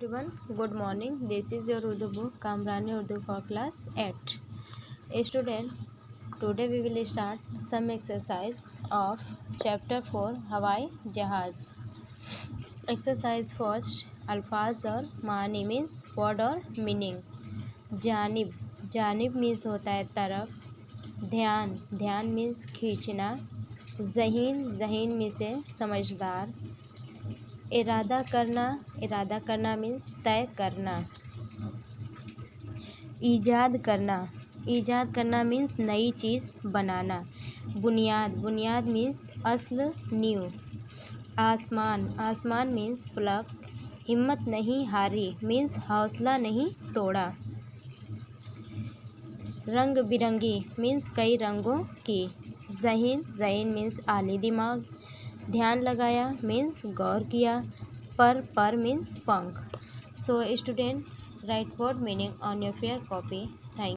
everyone, good morning. This is your Urdu book Kamrani Urdu for class 8. Student, today we will start some exercise of chapter 4 हवाई जहाज. Exercise first, अल्फाज और मानी means word और meaning. जानिब, जानिब means होता है तरफ. ध्यान, ध्यान मीन्स खींचना. ज़हीन, ज़हीन मीन्स है समझदार. इरादा करना, इरादा करना मीन्स तय करना. ईजाद करना, ईजाद करना मीन्स नई चीज़ बनाना. बुनियाद, बुनियाद मीन्स अस्ल नींव. आसमान, आसमान मीन्स फ्लक. हिम्मत नहीं हारी मीन्स हौसला नहीं तोड़ा. रंग बिरंगी मीन्स कई रंगों की. ज़हीन, ज़हीन मीन्स आली दिमाग. ध्यान लगाया मीन्स गौर किया. पर मीन्स पंख. So student, right word meaning on your fair copy. Thank